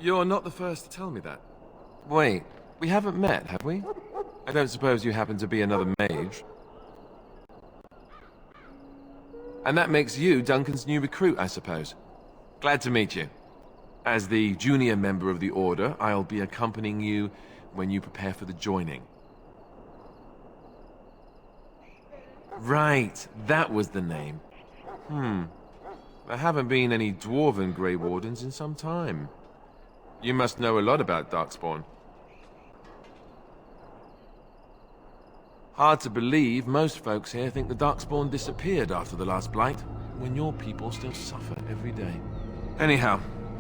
You're not the first to tell me that. Wait, we haven't met, have we? I don't suppose you happen to be another mage. And that makes you Duncan's new recruit, I suppose. Glad to meet you. As the junior member of the Order, I'll be accompanying you when you prepare for the joining. Right, that was the name. There haven't been any Dwarven Grey Wardens in some time. You must know a lot about Darkspawn. Hard to believe, most folks here think the Darkspawn disappeared after the last Blight, when your people still suffer every day. Anyhow,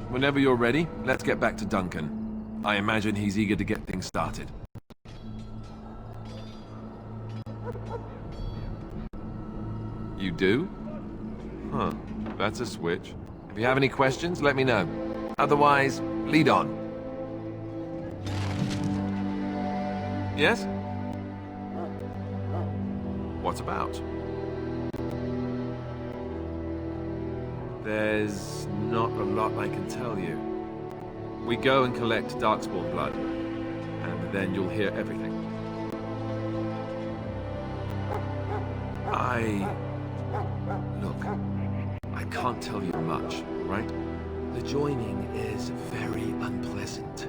whenever you're ready, let's get back to Duncan. I imagine he's eager to get things started. You do? Huh, that's a switch. If you have any questions, let me know. Otherwise, lead on. Yes? What about? There's not a lot I can tell you. We go and collect Darkspawn blood, and then you'll hear everything. Look, I can't tell you much, right? The joining is very unpleasant.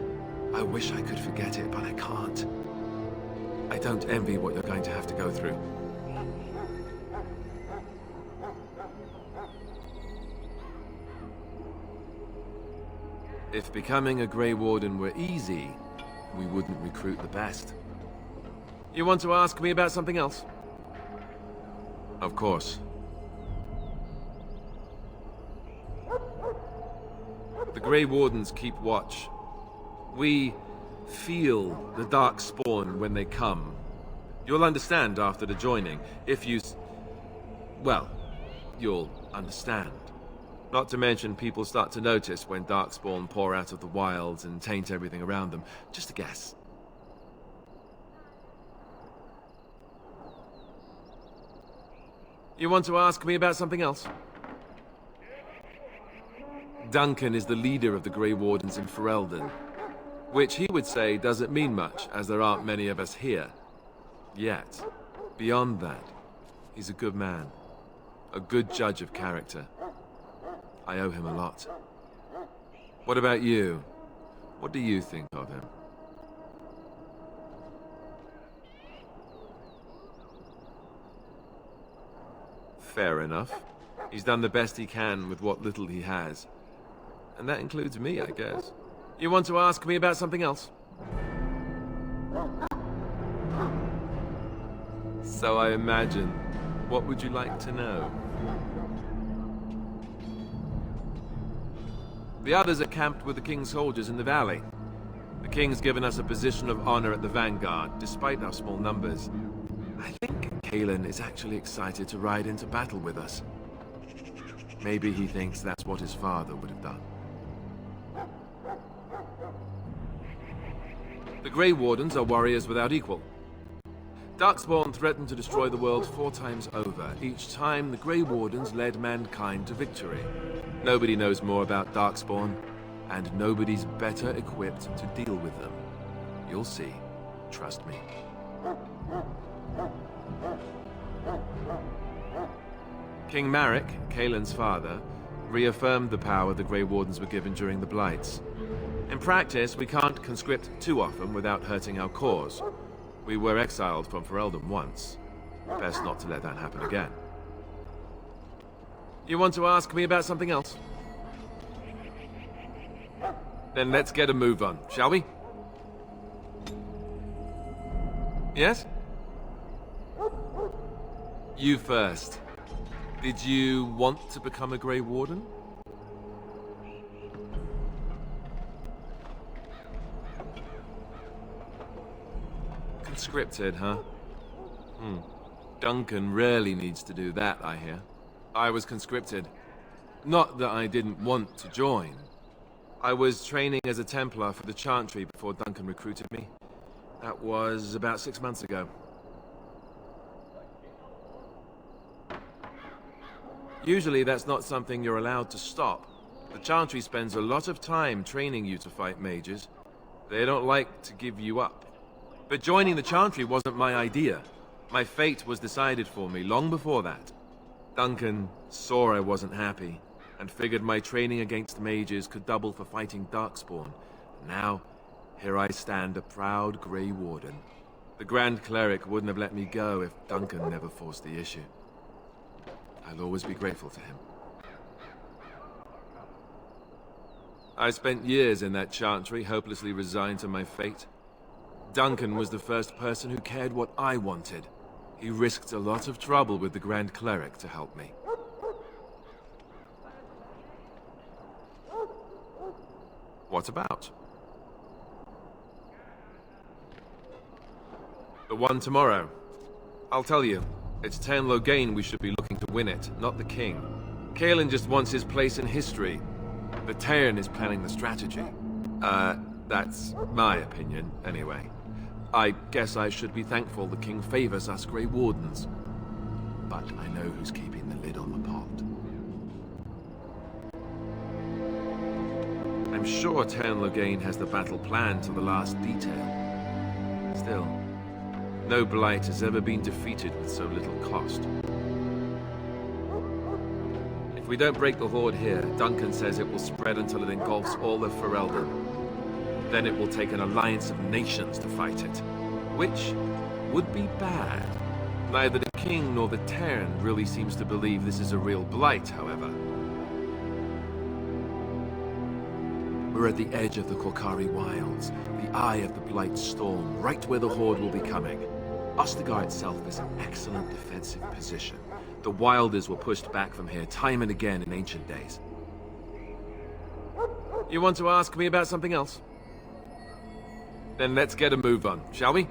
I wish I could forget it, but I can't. I don't envy what you're going to have to go through. If becoming a Grey Warden were easy, we wouldn't recruit the best. You want to ask me about something else? Of course. The Grey Wardens keep watch. We feel the Darkspawn when they come. You'll understand after the joining, if you... well, you'll understand. Not to mention people start to notice when Darkspawn pour out of the wilds and taint everything around them. Just a guess. You want to ask me about something else? Duncan is the leader of the Grey Wardens in Ferelden, which he would say doesn't mean much, as there aren't many of us here. Yet, beyond that, he's a good man, a good judge of character. I owe him a lot. What about you? What do you think of him? Fair enough. He's done the best he can with what little he has. And that includes me, I guess. You want to ask me about something else? So I imagine. What would you like to know? The others are camped with the King's soldiers in the valley. The King's given us a position of honor at the vanguard, despite our small numbers. I think Cailan is actually excited to ride into battle with us. Maybe he thinks that's what his father would have done. The Grey Wardens are warriors without equal. Darkspawn threatened to destroy the world 4 times over. Each time, the Grey Wardens led mankind to victory. Nobody knows more about Darkspawn, and nobody's better equipped to deal with them. You'll see. Trust me. King Marek, Cailan's father, reaffirmed the power the Grey Wardens were given during the Blights. In practice, we can't conscript too often without hurting our cause. We were exiled from Ferelden once. Best not to let that happen again. You want to ask me about something else? Then let's get a move on, shall we? Yes? You first. Did you want to become a Grey Warden? Conscripted, huh? Duncan rarely needs to do that, I hear. I was conscripted. Not that I didn't want to join. I was training as a Templar for the Chantry before Duncan recruited me. That was about 6 months ago. Usually that's not something you're allowed to stop, The Chantry spends a lot of time training you to fight mages. They don't like to give you up. But joining the Chantry wasn't my idea. My fate was decided for me long before that. Duncan saw I wasn't happy, and figured my training against mages could double for fighting Darkspawn. Now, here I stand, a proud Grey Warden. The Grand Cleric wouldn't have let me go if Duncan never forced the issue. I'll always be grateful to him. I spent years in that Chantry, hopelessly resigned to my fate. Duncan was the first person who cared what I wanted. He risked a lot of trouble with the Grand Cleric to help me. What about? The one tomorrow. I'll tell you, it's Teyrn Loghain we should be looking to win it, not the king. Cailan just wants his place in history. The Teyrn is planning the strategy. That's my opinion, anyway. I guess I should be thankful the king favors us Grey Wardens. But I know who's keeping the lid on the pot. I'm sure Teyrn Loghain has the battle planned to the last detail. Still, no blight has ever been defeated with so little cost. If we don't break the Horde here, Duncan says it will spread until it engulfs all of Ferelden. Then it will take an alliance of nations to fight it, which would be bad. Neither the king nor the Teyrn really seems to believe this is a real blight, however. We're at the edge of the Korcari Wilds, the eye of the Blight Storm, right where the Horde will be coming. Ostagar itself is an excellent defensive position. The Wilders were pushed back from here time and again in ancient days. You want to ask me about something else? Then let's get a move on, shall we?